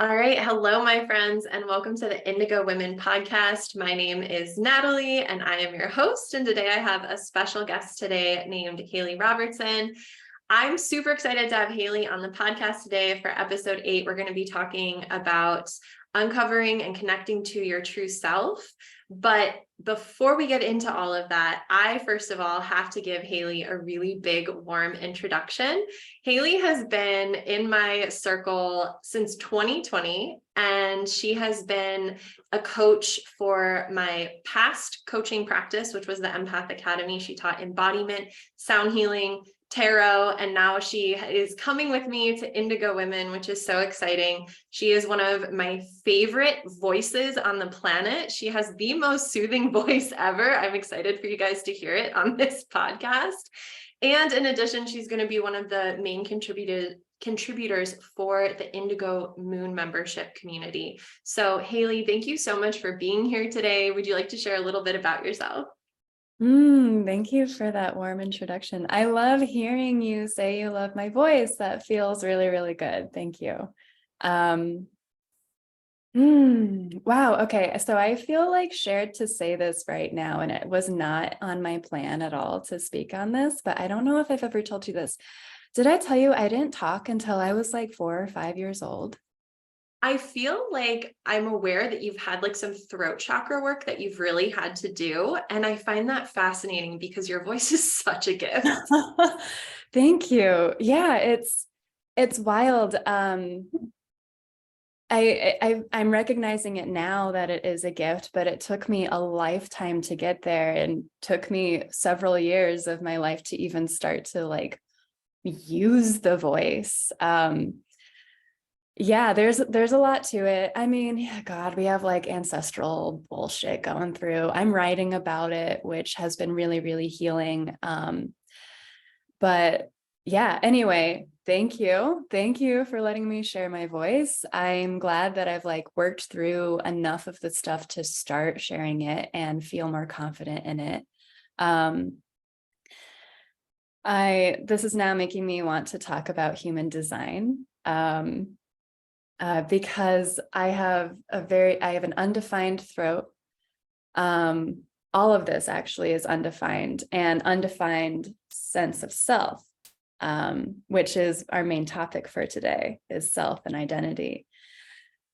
All right. Hello, my friends, and welcome to the Indigo Women podcast. My name is Natalie, and I am your host. And today I have a special guest today named Hayleigh Robertson. I'm super excited to have Hayleigh on the podcast today for episode 8. We're going to be talking about uncovering and connecting to your true self. But before we get into all of that, I first of all have to give Hayleigh a really big, warm introduction. Hayleigh has been in my circle since 2020, and she has been a coach for my past coaching practice, which was the Empath Academy. She taught embodiment, sound healing, tarot, and now she is coming with me to Indigo Women, which is so exciting. She is one of my favorite voices on the planet. She has the most soothing voice ever. I'm excited for you guys to hear it on this podcast. And in addition, she's going to be one of the main contributors for the Indigo Moon membership community. So Hayleigh, thank you so much for being here today. Would you like to share a little bit about yourself? Thank you for that warm introduction. I love hearing you say you love my voice. That feels really, really good. Thank you. Wow. Okay. So I feel like shared to say this right now, and it was not on my plan at all to speak on this, but I don't know if I've ever told you this. Did I tell you I didn't talk until I was like 4 or 5 years old? I feel like I'm aware that you've had like some throat chakra work that you've really had to do. And I find that fascinating because your voice is such a gift. Thank you. Yeah, it's wild. I'm recognizing it now that it is a gift, but it took me a lifetime to get there and took me several years of my life to even start to like use the voice. Yeah, there's a lot to it. I mean, yeah, God, we have like ancestral bullshit going through. I'm writing about it, which has been really, really healing. But yeah, anyway, thank you. Thank you for letting me share my voice. I'm glad that I've like worked through enough of the stuff to start sharing it and feel more confident in it. This is now making me want to talk about human design. Because I have an undefined throat. All of this actually is undefined, and undefined sense of self, which is our main topic for today, is self and identity.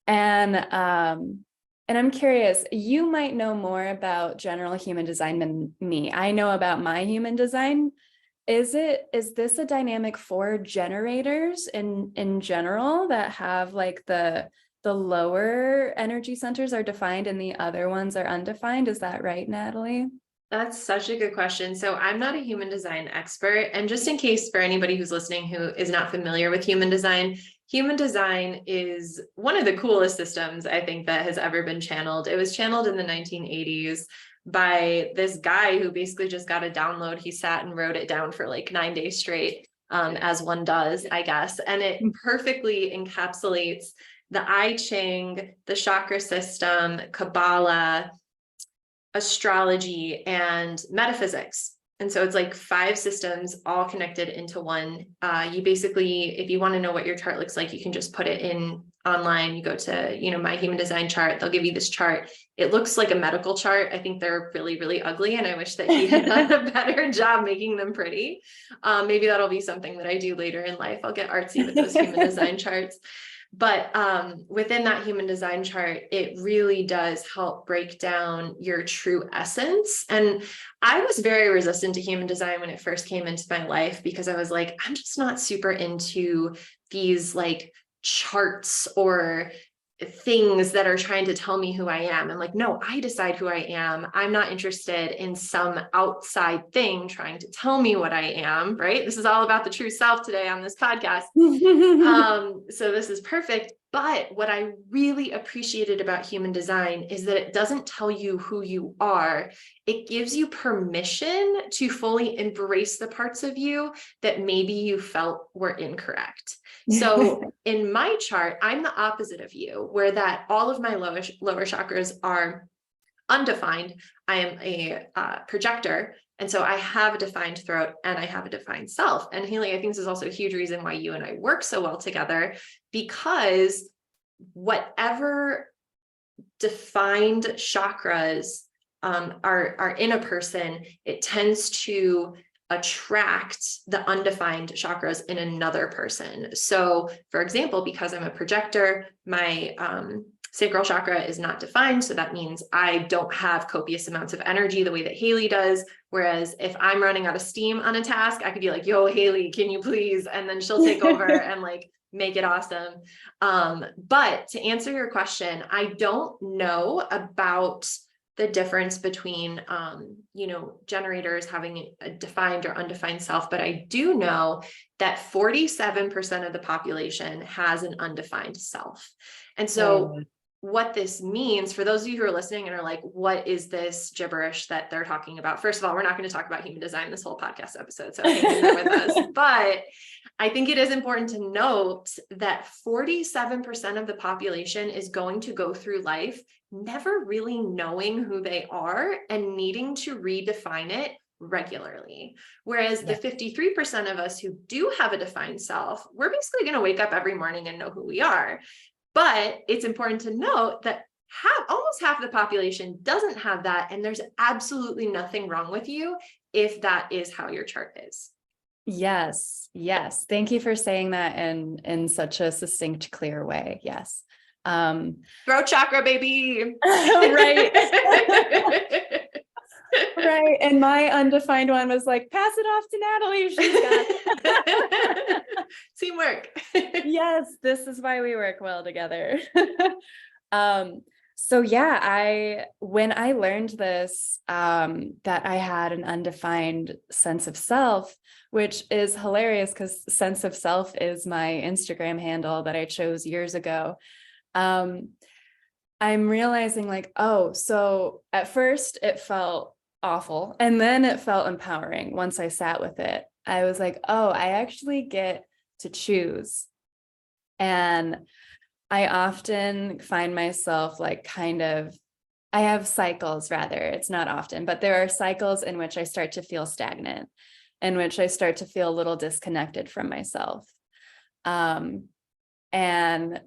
And I'm curious, you might know more about general human design than me. I know about my human design. Is this a dynamic for generators in general that have like the lower energy centers are defined and the other ones are undefined? Is that right, Natalie? That's such a good question. So I'm not a human design expert. And just in case for anybody who's listening who is not familiar with human design is one of the coolest systems I think that has ever been channeled. It was channeled in the 1980s by this guy who basically just got a download. He sat and wrote it down for like 9 days straight, as one does, I guess. And it perfectly encapsulates the I Ching, the chakra system, Kabbalah, astrology, and metaphysics. And so it's like 5 systems all connected into one. You basically, if you want to know what your chart looks like, you can just put it in online. You go to, My Human Design chart. They'll give you this chart. It looks like a medical chart. I think they're really, really ugly. And I wish that he had done a better job making them pretty. Maybe that'll be something that I do later in life. I'll get artsy with those human design charts. But within that human design chart, it really does help break down your true essence. And I was very resistant to human design when it first came into my life because I was like, I'm just not super into these like charts or things that are trying to tell me who I am. I'm like, no, I decide who I am. I'm not interested in some outside thing trying to tell me what I am, right? This is all about the true self today on this podcast. So this is perfect. But what I really appreciated about human design is that it doesn't tell you who you are. It gives you permission to fully embrace the parts of you that maybe you felt were incorrect. So in my chart, I'm the opposite of you, where that all of my lower chakras are undefined. I am a projector. And so I have a defined throat and I have a defined self. And Hayleigh, I think this is also a huge reason why you and I work so well together, because whatever defined chakras are in a person, it tends to attract the undefined chakras in another person. So for example, because I'm a projector, my sacral chakra is not defined. So that means I don't have copious amounts of energy the way that Hayleigh does. Whereas if I'm running out of steam on a task, I could be like, yo, Hayleigh, can you please? And then she'll take over and like make it awesome. But to answer your question, I don't know about the difference between, generators having a defined or undefined self, but I do know that 47% of the population has an undefined self. And so what this means for those of you who are listening and are like, what is this gibberish that they're talking about? First of all, we're not going to talk about human design this whole podcast episode, so hang in there with us. But I think it is important to note that 47% of the population is going to go through life never really knowing who they are and needing to redefine it regularly. Whereas the 53% of us who do have a defined self, we're basically going to wake up every morning and know who we are. But it's important to note that almost half the population doesn't have that. And there's absolutely nothing wrong with you if that is how your chart is. Yes. Yes. Thank you for saying that in such a succinct, clear way. Yes. Throat chakra, baby. Right. Right. And my undefined one was like, pass it off to Natalie. She's got it. Teamwork. Yes, this is why we work well together. So yeah, when I learned this, that I had an undefined sense of self, which is hilarious because sense of self is my Instagram handle that I chose years ago. I'm realizing like, oh, so at first it felt awful. And then it felt empowering once I sat with it. I was like, oh, I actually get to choose. And I often find myself like I have cycles rather, it's not often, but there are cycles in which I start to feel stagnant, in which I start to feel a little disconnected from myself. And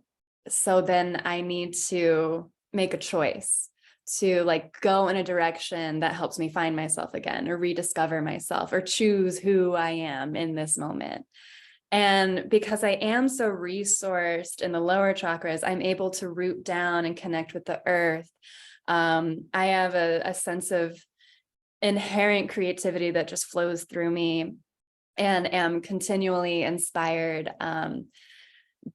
so then I need to make a choice to like go in a direction that helps me find myself again or rediscover myself or choose who I am in this moment. And because I am so resourced in the lower chakras, I'm able to root down and connect with the earth. I have a sense of inherent creativity that just flows through me and am continually inspired.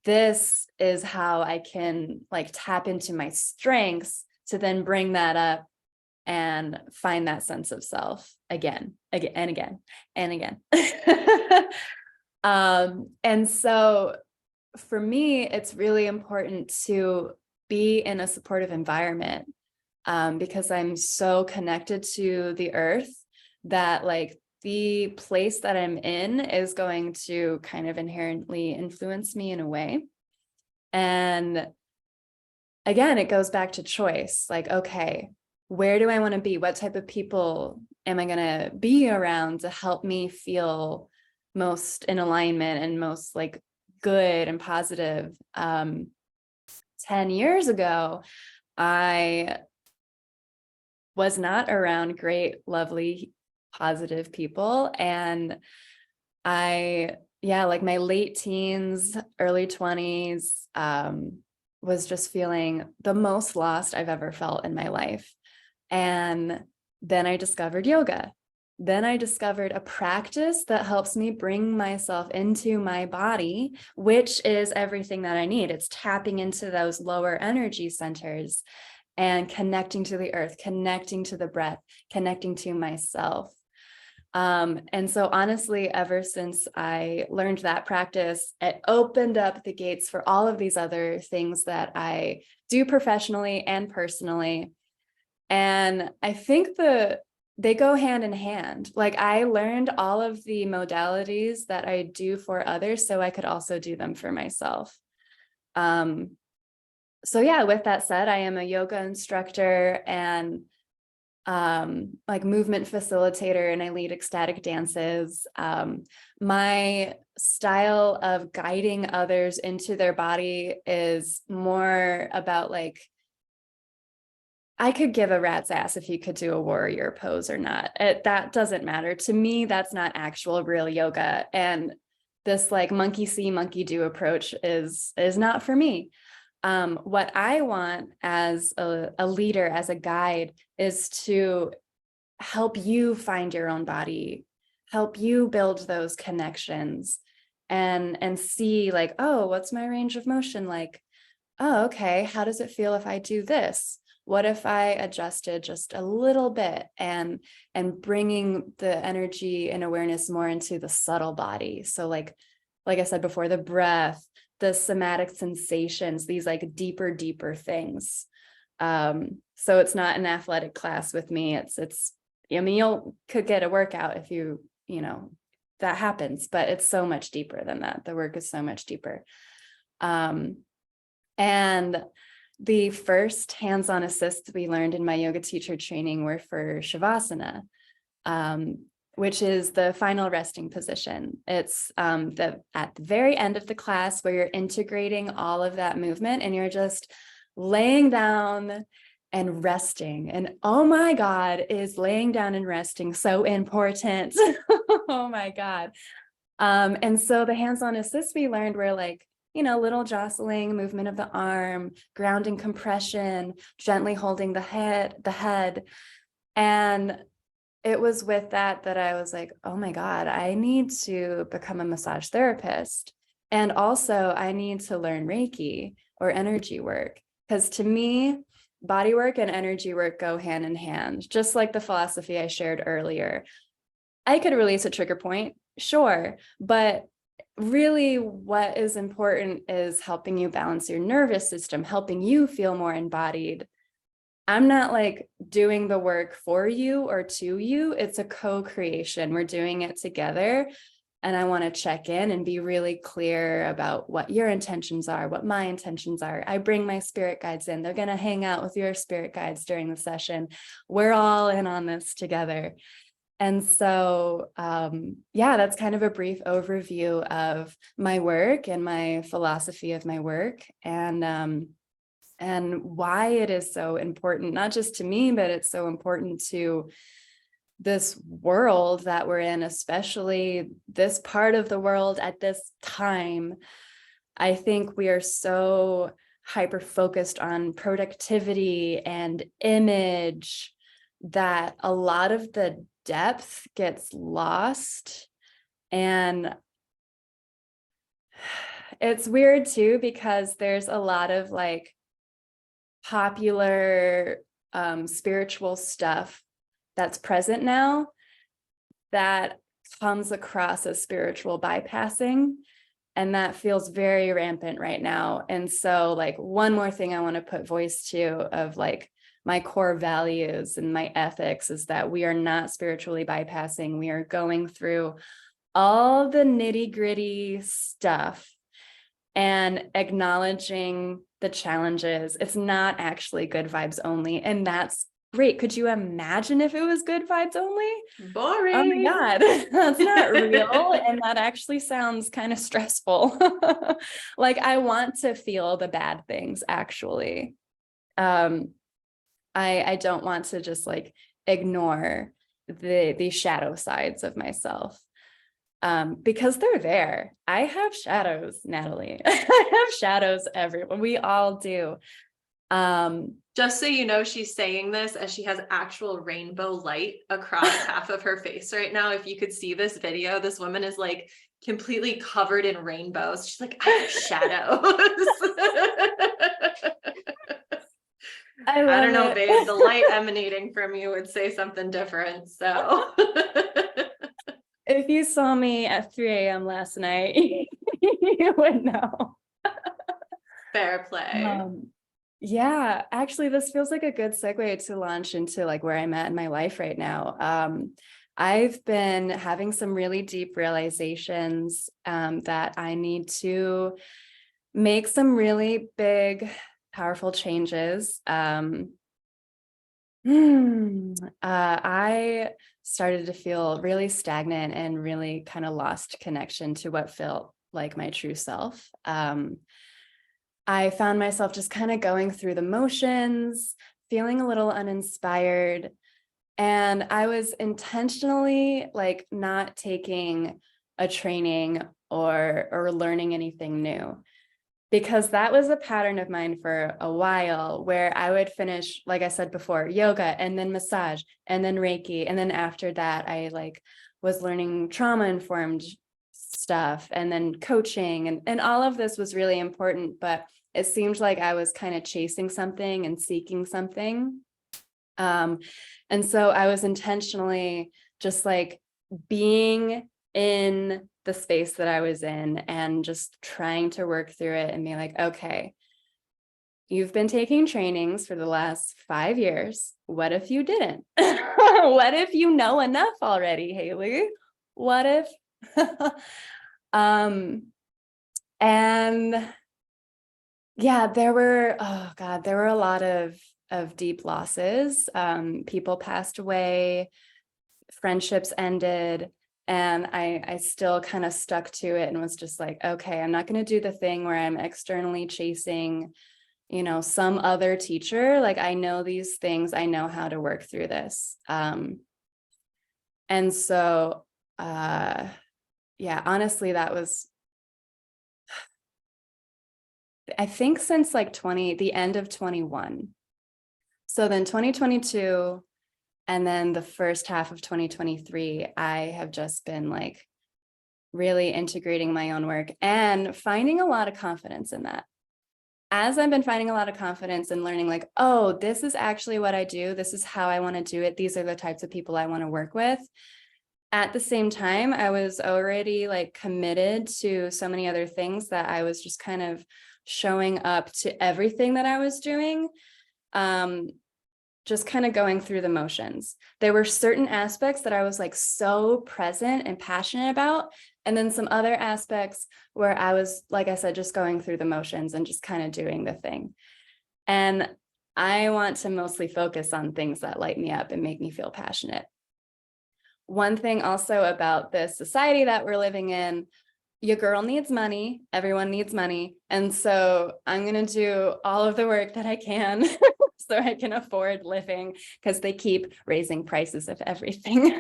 This is how I can like tap into my strengths to then bring that up and find that sense of self again and again and again. And so for me, it's really important to be in a supportive environment, because I'm so connected to the earth that like the place that I'm in is going to kind of inherently influence me in a way. And again, it goes back to choice. Like, okay, where do I want to be? What type of people am I going to be around to help me feel most in alignment and most like good and positive? 10 years ago, I was not around great, lovely, positive people. And like my late teens, early 20s, was just feeling the most lost I've ever felt in my life. And then I discovered yoga. Then I discovered a practice that helps me bring myself into my body, which is everything that I need. It's tapping into those lower energy centers and connecting to the earth, connecting to the breath, connecting to myself. And so honestly, ever since I learned that practice, it opened up the gates for all of these other things that I do professionally and personally. And I think they go hand in hand. Like I learned all of the modalities that I do for others so I could also do them for myself. So yeah, with that said, I am a yoga instructor and like movement facilitator, and I lead ecstatic dances. My style of guiding others into their body is more about like, I could give a rat's ass if you could do a warrior pose or not. That doesn't matter. To me, that's not actual real yoga. And this like monkey see, monkey do approach is not for me. What I want as a leader, as a guide, is to help you find your own body, help you build those connections, and see like, oh, what's my range of motion like? Oh, okay, how does it feel if I do this? What if I adjusted just a little bit, and bringing the energy and awareness more into the subtle body? So like I said before, the breath, the somatic sensations, these like deeper things. So it's not an athletic class with me. It's I mean, could get a workout if you know, that happens, but it's so much deeper than that. The work is so much deeper. And the first hands-on assists we learned in my yoga teacher training were for Shavasana, which is the final resting position. It's at the very end of the class where you're integrating all of that movement and you're just laying down and resting. And oh my God, is laying down and resting so important? Oh my God. And so the hands-on assists we learned were like, you know, little jostling, movement of the arm, grounding compression, gently holding the head. And it was with that I was like, oh my God, I need to become a massage therapist. And also I need to learn Reiki or energy work. Because to me, body work and energy work go hand in hand, just like the philosophy I shared earlier. I could release a trigger point, sure, but really what is important is helping you balance your nervous system, helping you feel more embodied. I'm not like doing the work for you or to you. It's a co-creation. We're doing it together. And I want to check in and be really clear about what your intentions are, what my intentions are. I bring my spirit guides in. They're going to hang out with your spirit guides during the session. We're all in on this together. And so, yeah, that's kind of a brief overview of my work and my philosophy of my work, and why it is so important, not just to me, but it's so important to this world that we're in, especially this part of the world at this time. I think we are so hyper focused on productivity and image that a lot of the depth gets lost. And it's weird too, because there's a lot of like popular spiritual stuff that's present now that comes across as spiritual bypassing, and that feels very rampant right now. And so like one more thing I want to put voice to of like my core values and my ethics is that we are not spiritually bypassing. We are going through all the nitty-gritty stuff and acknowledging the challenges. It's not actually good vibes only. And that's great. Could you imagine if it was good vibes only? Boring. Oh my God, that's not real. And that actually sounds kind of stressful. Like I want to feel the bad things, actually. I don't want to just like ignore the shadow sides of myself, because they're there. I have shadows, Natalie. I have shadows everywhere. We all do. Just so you know, she's saying this as she has actual rainbow light across half of her face right now. If you could see this video, this woman is like completely covered in rainbows. She's like, I have shadows. I don't know, babe. The light emanating from you would say something different. So if you saw me at 3 a.m. last night, you would know. Fair play. Yeah, actually, this feels like a good segue to launch into like where I'm at in my life right now. I've been having some really deep realizations that I need to make some really big, powerful changes. I started to feel really stagnant and really kind of lost connection to what felt like my true self. I found myself just kind of going through the motions, feeling a little uninspired. And I was intentionally like not taking a training or learning anything new, because that was a pattern of mine for a while, where I would finish, like I said before, yoga and then massage and then Reiki. And then after that, I like was learning trauma informed stuff and then coaching, and all of this was really important, but it seemed like I was kind of chasing something and seeking something. And so I was intentionally just like being in the space that I was in and just trying to work through it and be like, okay, you've been taking trainings for the last 5 years. What if you didn't? What if you know enough already, Hayleigh? What if? And yeah, there were, oh God, there were a lot of deep losses. People passed away, friendships ended, and I still kind of stuck to it and was just like, okay, I'm not going to do the thing where I'm externally chasing, you know, some other teacher. Like, I know these things, I know how to work through this. And so, yeah, honestly, that was, I think since like the end of 21. So then 2022, and then the first half of 2023, I have just been like really integrating my own work and finding a lot of confidence in that. As I've been finding a lot of confidence and learning like, oh, this is actually what I do. This is how I want to do it. These are the types of people I want to work with. At the same time, I was already like committed to so many other things that I was just kind of showing up to everything that I was doing. Just kind of going through the motions. There were certain aspects that I was like so present and passionate about. And then some other aspects where I was, like I said, just going through the motions and just kind of doing the thing. And I want to mostly focus on things that light me up and make me feel passionate. One thing also about the society that we're living in, your girl needs money, everyone needs money. And so I'm going to do all of the work that I can so I can afford living, because they keep raising prices of everything.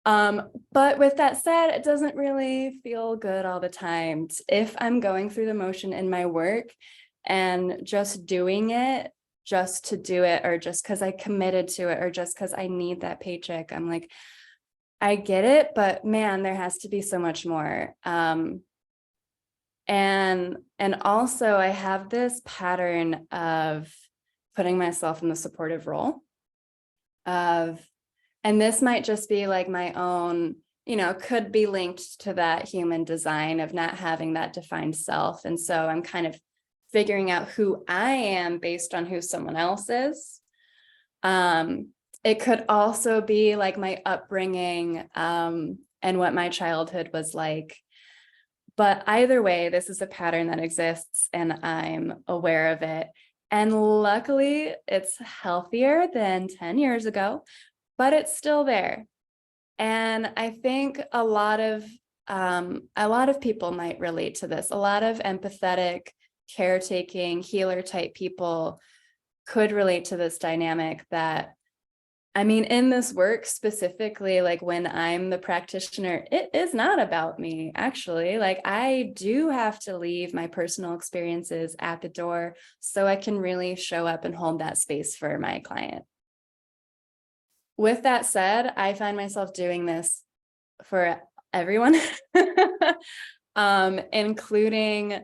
But with that said, it doesn't really feel good all the time. If I'm going through the motion in my work and just doing it just to do it, or just because I committed to it, or just because I need that paycheck, I'm like, I get it, but man, there has to be so much more. And also I have this pattern of putting myself in the supportive role of, and this might just be like my own, you know, could be linked to that human design of not having that defined self. And so I'm kind of figuring out who I am based on who someone else is. It could also be like my upbringing, and what my childhood was like. But either way, this is a pattern that exists and I'm aware of it. And luckily, it's healthier than 10 years ago, but it's still there. And I think a lot of people might relate to this. A lot of empathetic, caretaking, healer type people could relate to this dynamic that, I mean, in this work specifically, like when I'm the practitioner, it is not about me, actually. Like, I do have to leave my personal experiences at the door so I can really show up and hold that space for my client. With that said, I find myself doing this for everyone, including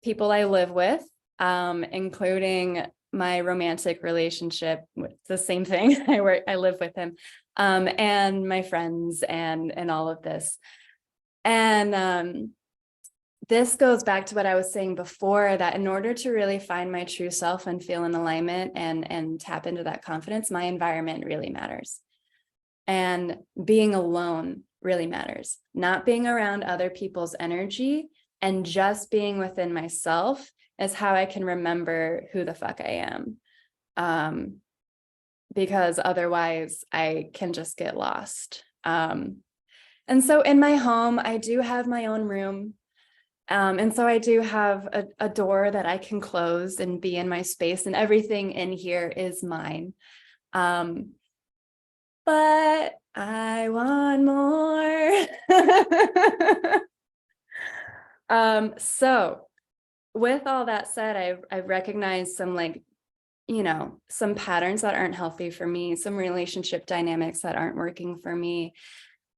people I live with, including my romantic relationship, the same thing. I live with him, and my friends and all of this. And this goes back to what I was saying before, that in order to really find my true self and feel in alignment and tap into that confidence, my environment really matters. And being alone really matters. Not being around other people's energy and just being within myself is how I can remember who the fuck I am. because otherwise I can just get lost. And so in my home, I do have my own room. And so I do have a door that I can close and be in my space, and everything in here is mine. But I want more. So with all that said, I've recognized some, like, some patterns that aren't healthy for me, some relationship dynamics that aren't working for me,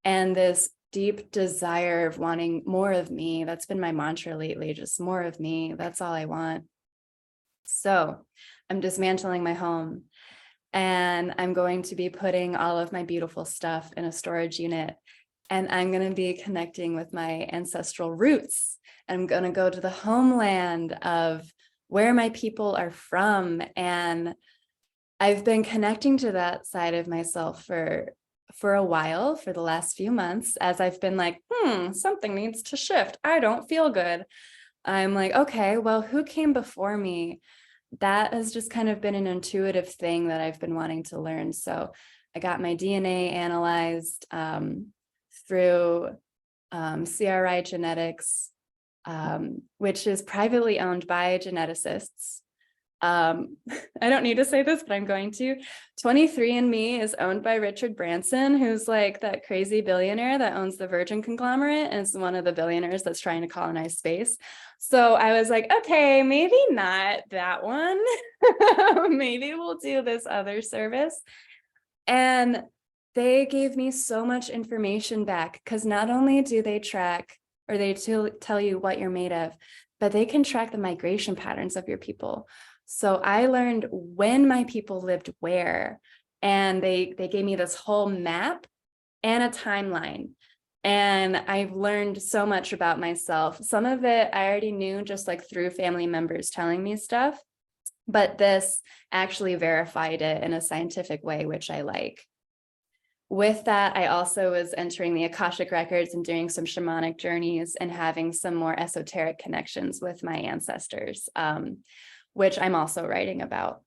and this deep desire of wanting more of me. That's been my mantra lately, just more of me. That's all I want. So I'm dismantling my home, and I'm going to be putting all of my beautiful stuff in a storage unit, and I'm going to be connecting with my ancestral roots. I'm going to go to the homeland of where my people are from. And I've been connecting to that side of myself for a while, for the last few months, as I've been like, something needs to shift. I don't feel good. I'm like, okay, well, who came before me? That has just kind of been an intuitive thing that I've been wanting to learn. So I got my DNA analyzed through CRI Genetics, which is privately owned by geneticists. I don't need to say this, but I'm going to. 23andMe is owned by Richard Branson, who's like that crazy billionaire that owns the Virgin conglomerate and is one of the billionaires that's trying to colonize space. So I was like, okay, maybe not that one. Maybe we'll do this other service. And they gave me so much information back, because not only do they track, or they tell you what you're made of, but they can track the migration patterns of your people. So I learned when my people lived where, and they gave me this whole map and a timeline. And I've learned so much about myself. Some of it I already knew, just like through family members telling me stuff, but this actually verified it in a scientific way, which I like. With that, I also was entering the Akashic records and doing some shamanic journeys and having some more esoteric connections with my ancestors, which I'm also writing about.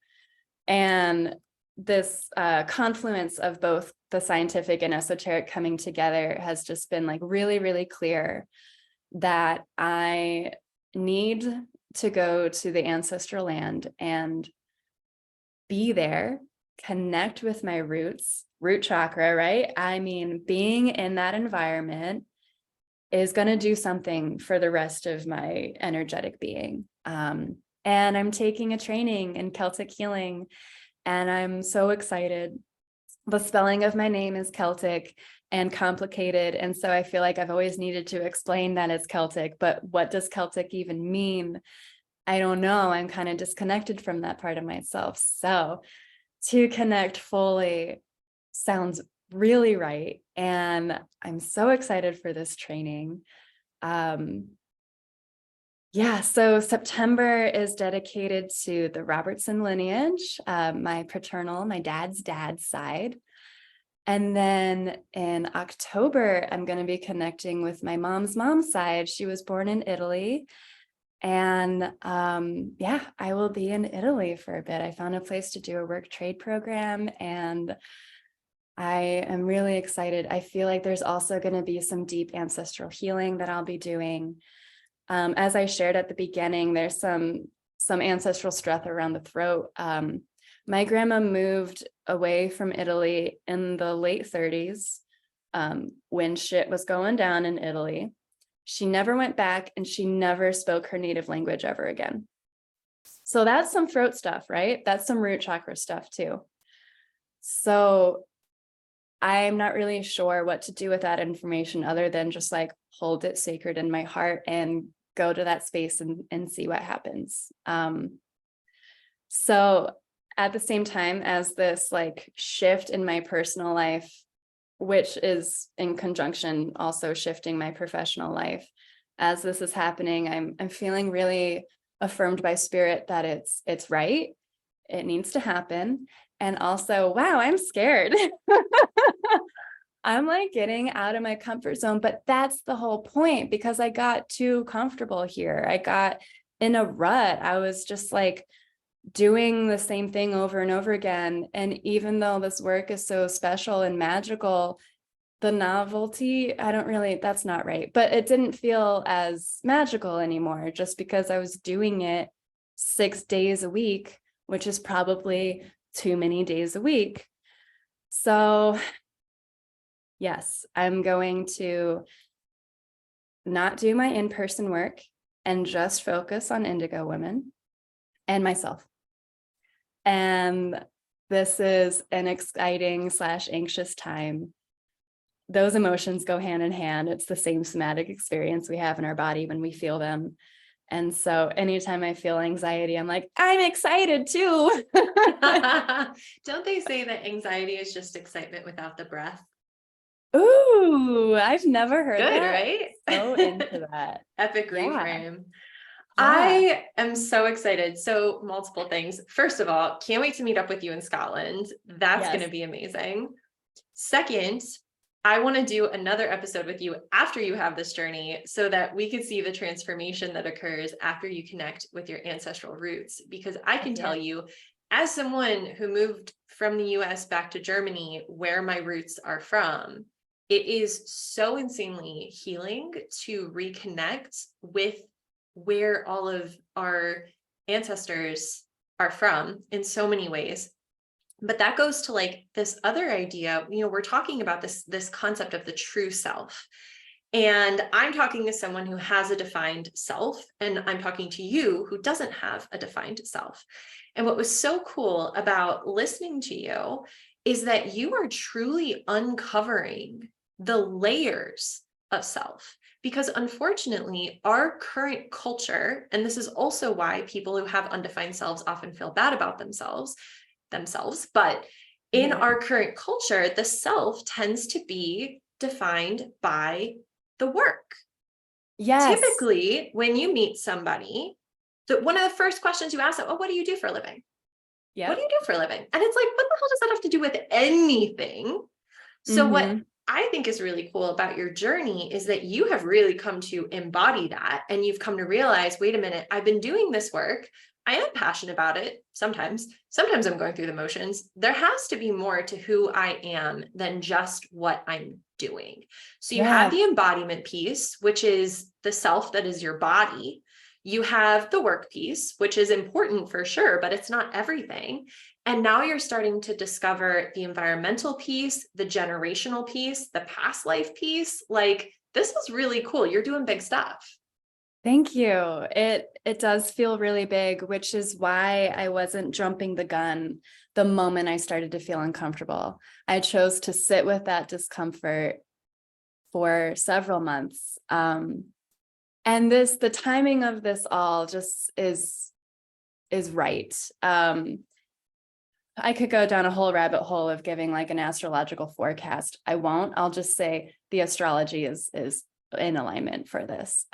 And this confluence of both the scientific and esoteric coming together has just been like really, really clear that I need to go to the ancestral land and be there, connect with my roots, root chakra, right? I mean, being in that environment is going to do something for the rest of my energetic being. And I'm taking a training in Celtic healing, and I'm so excited. The spelling of my name is Celtic and complicated. And so I feel like I've always needed to explain that it's Celtic, but what does Celtic even mean? I don't know. I'm kind of disconnected from that part of myself. So to connect fully sounds really right. And I'm so excited for this training. Yeah, so September is dedicated to the Robertson lineage, my dad's side. And then in October, I'm going to be connecting with my mom's side. She was born in Italy. And yeah, I will be in Italy for a bit. I found a place to do a work trade program, and I am really excited. I feel like there's also going to be some deep ancestral healing that I'll be doing. As I shared at the beginning, there's some ancestral stress around the throat. My grandma moved away from Italy in the late 30s when shit was going down in Italy. She never went back, and she never spoke her native language ever again. So that's some throat stuff, right? That's some root chakra stuff too. So I'm not really sure what to do with that information other than just like hold it sacred in my heart and go to that space and see what happens. So at the same time as this like shift in my personal life, which is in conjunction also shifting my professional life, as this is happening, I'm feeling really affirmed by spirit that it's right. It needs to happen. And also, wow, I'm scared. I'm like getting out of my comfort zone, but that's the whole point, because I got too comfortable here. I got in a rut. I was just like doing the same thing over and over again. And even though this work is so special and magical, the novelty, that's not right, but it didn't feel as magical anymore just because I was doing it 6 days a week, which is probably too many days a week. So yes, I'm going to not do my in-person work and just focus on Indigo women and myself. And this is an exciting / anxious time. Those emotions go hand in hand. It's the same somatic experience we have in our body when we feel them. And so anytime I feel anxiety, I'm like, I'm excited too. Don't they say that anxiety is just excitement without the breath? Ooh, I've never heard Good, that. right? So into that. Epic Yeah. reframe. Yeah. I am so excited. So multiple things. First of all, can't wait to meet up with you in Scotland. That's Yes. going to be amazing. Second, I want to do another episode with you after you have this journey so that we could see the transformation that occurs after you connect with your ancestral roots. Because I can tell you, as someone who moved from the US back to Germany, where my roots are from, it is so insanely healing to reconnect with where all of our ancestors are from in so many ways. But that goes to like this other idea, we're talking about this concept of the true self. And I'm talking to someone who has a defined self, and I'm talking to you who doesn't have a defined self. And what was so cool about listening to you is that you are truly uncovering the layers of self. Because unfortunately, our current culture, and this is also why people who have undefined selves often feel bad about themselves, but in our current culture, the self tends to be defined by the work. Yes. Typically, when you meet somebody, one of the first questions you ask them, oh, what do you do for a living? Yeah. What do you do for a living? And it's like, what the hell does that have to do with anything? So what I think is really cool about your journey is that you have really come to embody that, and you've come to realize, wait a minute, I've been doing this work. I am passionate about it. Sometimes I'm going through the motions. There has to be more to who I am than just what I'm doing. So you have the embodiment piece, which is the self that is your body. You have the work piece, which is important for sure, but it's not everything. And now you're starting to discover the environmental piece, the generational piece, the past life piece. Like, this is really cool. You're doing big stuff. Thank you. It does feel really big, which is why I wasn't jumping the gun the moment I started to feel uncomfortable. I chose to sit with that discomfort for several months. And the timing of this all just is right. I could go down a whole rabbit hole of giving like an astrological forecast. I won't. I'll just say the astrology is in alignment for this.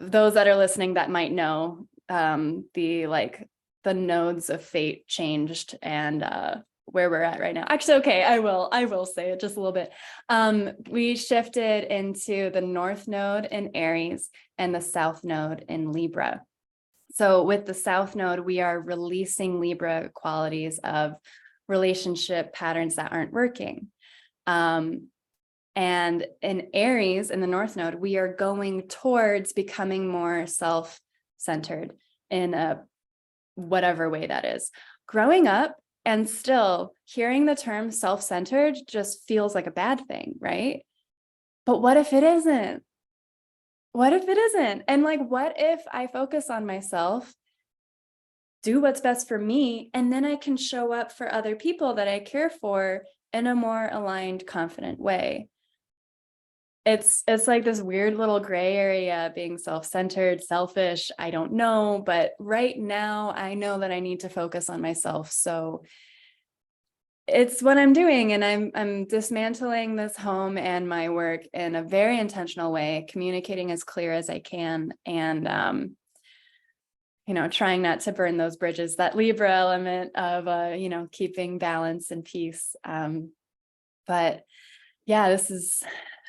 Those that are listening that might know, the nodes of fate changed and where we're at right now. Actually, okay, I will say it just a little bit. We shifted into the North Node in Aries and the South Node in Libra. So with the South Node, we are releasing Libra qualities of relationship patterns that aren't working. And in Aries, in the North Node, we are going towards becoming more self-centered in a whatever way that is. Growing up and still hearing the term self-centered just feels like a bad thing, right? But what if it isn't? What if it isn't? And like, what if I focus on myself, do what's best for me, and then I can show up for other people that I care for in a more aligned, confident way? It's like this weird little gray area, being self-centered, selfish. I don't know, but right now I know that I need to focus on myself. So it's what I'm doing, and I'm dismantling this home and my work in a very intentional way, communicating as clear as I can, and trying not to burn those bridges, that Libra element of keeping balance and peace. But yeah, this is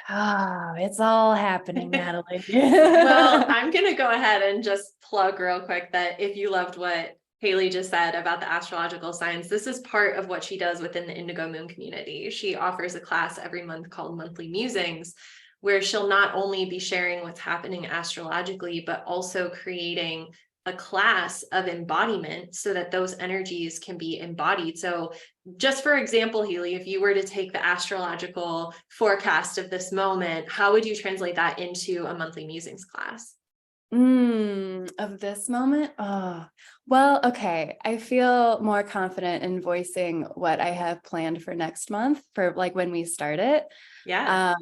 it's all happening, Natalie. Well, I'm going to go ahead and just plug real quick that if you loved what Hayleigh just said about the astrological signs, this is part of what she does within the Indigo Moon community. She offers a class every month called Monthly Musings, where she'll not only be sharing what's happening astrologically, but also creating a class of embodiment so that those energies can be embodied. So just for example, Hayleigh, if you were to take the astrological forecast of this moment, how would you translate that into a Monthly Musings class? Of this moment? Oh, well, okay. I feel more confident in voicing what I have planned for next month for like when we start it. Yeah.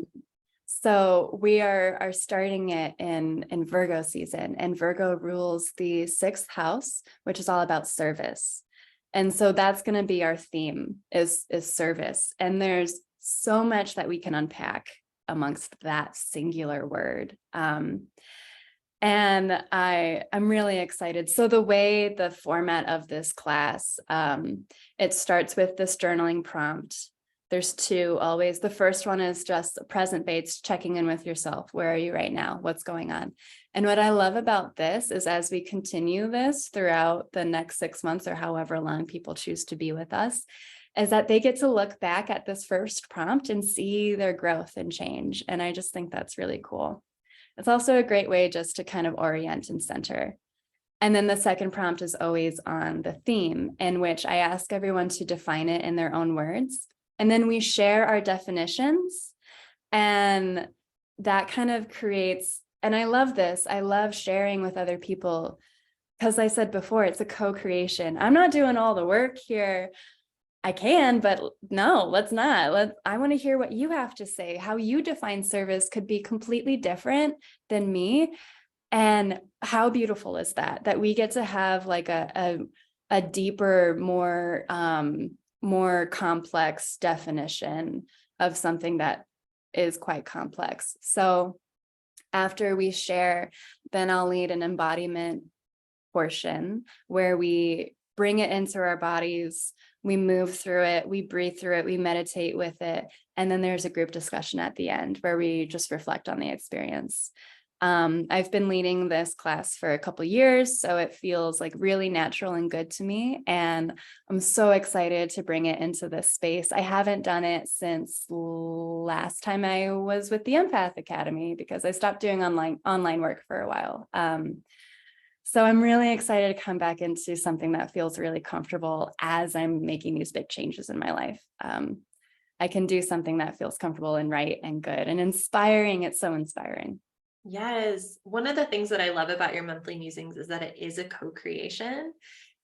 So we are starting it in Virgo season, and Virgo rules the 6th house, which is all about service. And so that's going to be our theme is service. And there's so much that we can unpack amongst that singular word. And I'm really excited. So the way the format of this class, it starts with this journaling prompt. There's 2 always. The first one is just present-based, checking in with yourself. Where are you right now? What's going on? And what I love about this is as we continue this throughout the next 6 months or however long people choose to be with us, is that they get to look back at this first prompt and see their growth and change. And I just think that's really cool. It's also a great way just to kind of orient and center. And then the second prompt is always on the theme, in which I ask everyone to define it in their own words. And then we share our definitions. And that kind of creates, and I love this, I love sharing with other people, because I said before, it's a co-creation. I'm not doing all the work here. I can, but no, let's not. I want to hear what you have to say. How you define service could be completely different than me. And how beautiful is that? That we get to have like a deeper, more complex definition of something that is quite complex. So after we share, then I'll lead an embodiment portion where we bring it into our bodies. We move through it, we breathe through it, we meditate with it. And then there's a group discussion at the end where we just reflect on the experience. I've been leading this class for a couple years, so it feels like really natural and good to me. And I'm so excited to bring it into this space. I haven't done it since last time I was with the Empath Academy because I stopped doing online work for a while. So I'm really excited to come back into something that feels really comfortable as I'm making these big changes in my life. I can do something that feels comfortable and right and good and inspiring. It's so inspiring. Yes. One of the things that I love about your Monthly Musings is that it is a co-creation.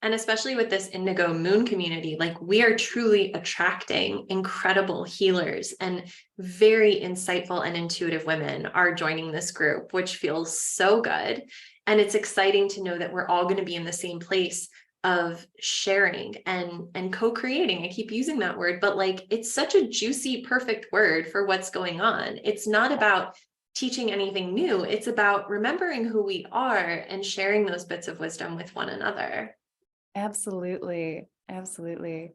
And especially with this Indigo Moon community, like we are truly attracting incredible healers, and very insightful and intuitive women are joining this group, which feels so good. And it's exciting to know that we're all going to be in the same place of sharing and co-creating. I keep using that word, but like it's such a juicy, perfect word for what's going on. It's not about teaching anything new. It's about remembering who we are and sharing those bits of wisdom with one another. Absolutely. Absolutely.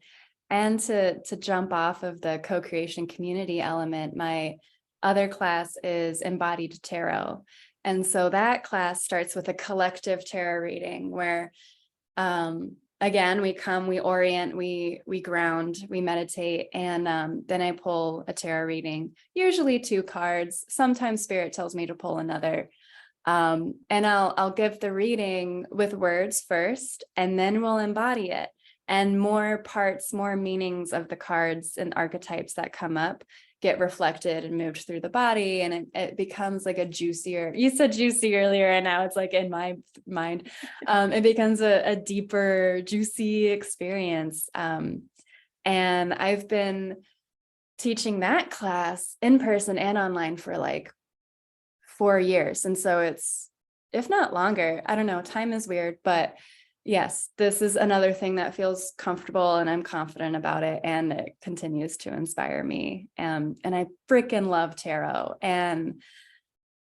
And to jump off of the co-creation community element, my other class is Embodied Tarot. And so that class starts with a collective tarot reading where, again, we come, we orient, we ground, we meditate, and then I pull a tarot reading, usually 2 cards. Sometimes spirit tells me to pull another. And I'll give the reading with words first, and then we'll embody it. And more parts, more meanings of the cards and archetypes that come up get reflected and moved through the body. And it becomes like a juicier, you said juicy earlier, and now it's like in my mind, it becomes a deeper, juicy experience. And I've been teaching that class in person and online for like 4 years. And so it's, if not longer, I don't know, time is weird, but yes, this is another thing that feels comfortable and I'm confident about it, and it continues to inspire me. And I freaking love tarot. And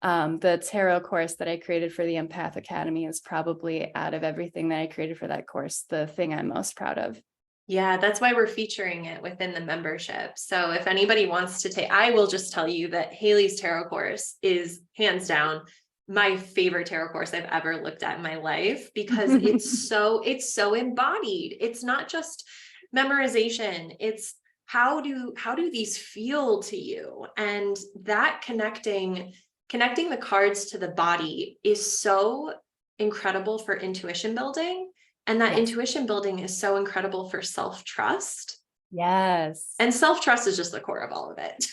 the tarot course that I created for the Empath Academy is probably, out of everything that I created for that course, the thing I'm most proud of. Yeah, that's why we're featuring it within the membership. So if anybody wants to take, I will just tell you that Hayleigh's tarot course is hands down my favorite tarot course I've ever looked at in my life, because it's so embodied. It's not just memorization. It's how do these feel to you? And that connecting the cards to the body is so incredible for intuition building. And that Yes. intuition building is so incredible for self-trust. Yes. And self-trust is just the core of all of it.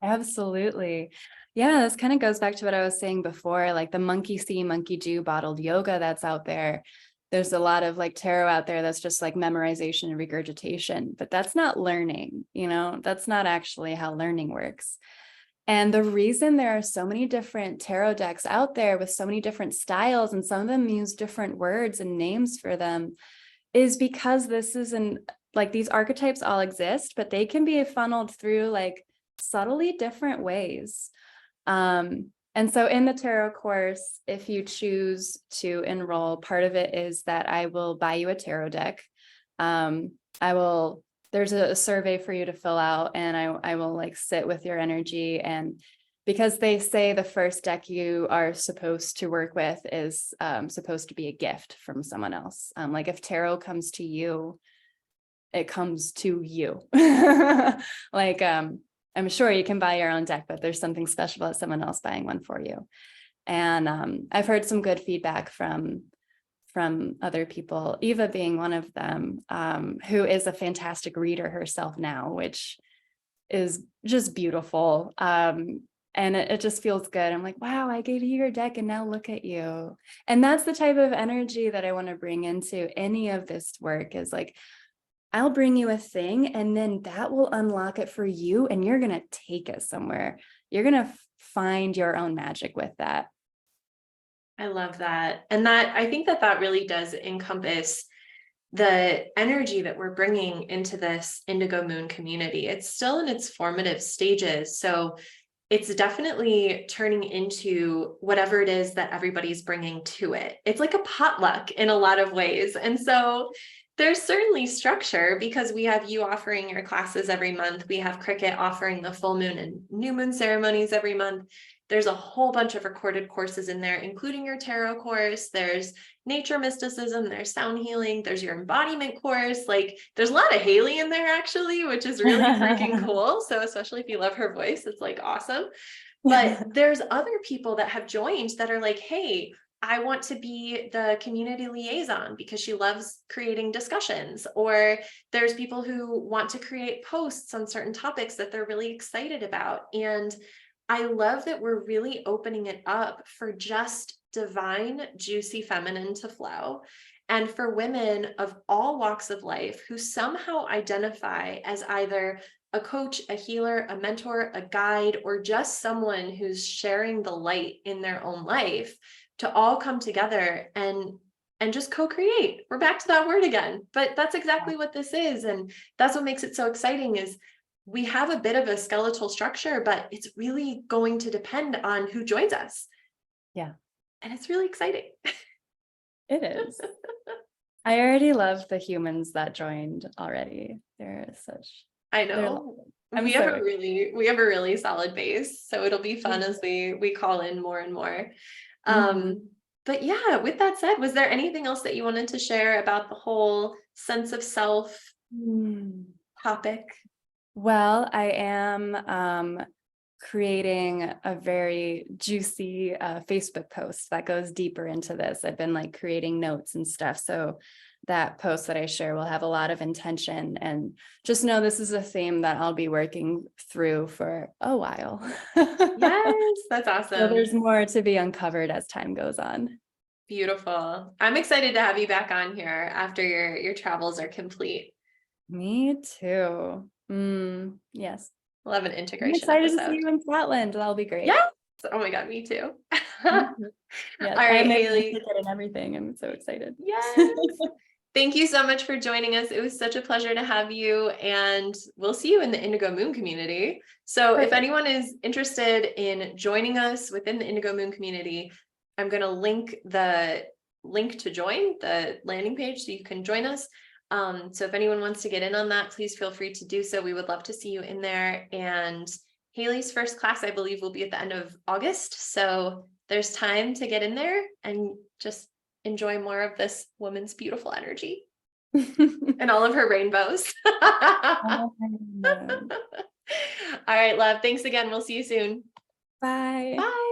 Absolutely. Yeah, this kind of goes back to what I was saying before, like the monkey see, monkey do bottled yoga that's out there. There's a lot of like tarot out there that's just like memorization and regurgitation, but that's not learning, that's not actually how learning works. And the reason there are so many different tarot decks out there with so many different styles, and some of them use different words and names for them, is because this isn't like these archetypes all exist, but they can be funneled through like subtly different ways. And so in the tarot course, if you choose to enroll, part of it is that I will buy you a tarot deck. There's a survey for you to fill out, and I will like sit with your energy. And because they say the first deck you are supposed to work with is supposed to be a gift from someone else. Like if tarot comes to you, it comes to you. Like, I'm sure you can buy your own deck, but there's something special about someone else buying one for you. And I've heard some good feedback from other people, Eva being one of them, who is a fantastic reader herself now, which is just beautiful. And it just feels good. I'm like, wow, I gave you your deck and now look at you. And that's the type of energy that I want to bring into any of this work, is like, I'll bring you a thing and then that will unlock it for you, and you're going to take it somewhere. You're going to find your own magic with that. I love that. And that, I think that really does encompass the energy that we're bringing into this Indigo Moon community. It's still in its formative stages. So it's definitely turning into whatever it is that everybody's bringing to it. It's like a potluck in a lot of ways. And so there's certainly structure, because we have you offering your classes every month. We have Cricket offering the full moon and new moon ceremonies every month. There's a whole bunch of recorded courses in there, including your tarot course. There's nature mysticism, there's sound healing, there's your embodiment course. Like there's a lot of Hayleigh in there actually, which is really freaking cool. So especially if you love her voice, it's like awesome. But there's other people that have joined that are like, hey, I want to be the community liaison because she loves creating discussions. Or there's people who want to create posts on certain topics that they're really excited about. And I love that we're really opening it up for just divine, juicy feminine to flow. And for women of all walks of life who somehow identify as either a coach, a healer, a mentor, a guide, or just someone who's sharing the light in their own life, to all come together and just co-create. We're back to that word again, but that's exactly what this is. And that's what makes it so exciting, is we have a bit of a skeletal structure, but it's really going to depend on who joins us. Yeah. And it's really exciting. It is. I already love the humans that joined already. They're such. I know. We have a really solid base. So it'll be fun as we call in more and more. But yeah, with that said, was there anything else that you wanted to share about the whole sense of self topic? Well, I am creating a very juicy Facebook post that goes deeper into this. I've been like creating notes and stuff. So that post that I share will have a lot of intention, and just know this is a theme that I'll be working through for a while. Yes, that's awesome. So there's more to be uncovered as time goes on. Beautiful. I'm excited to have you back on here after your travels are complete. Me too. Yes. We'll have an integration I'm excited episode. to see you in Scotland. That'll be great. Yes. Oh my God, me too. Yes. All right, Hayleigh. And everything. I'm so excited. Yes. Thank you so much for joining us. It was such a pleasure to have you, and we'll see you in the Indigo Moon community. So Perfect. If anyone is interested in joining us within the Indigo Moon community, I'm going to link to join the landing page so you can join us. So if anyone wants to get in on that, please feel free to do so. We would love to see you in there. And Hayleigh's first class, I believe, will be at the end of August. So there's time to get in there and just enjoy more of this woman's beautiful energy and all of her rainbows. All right, love. Thanks again. We'll see you soon. Bye. Bye.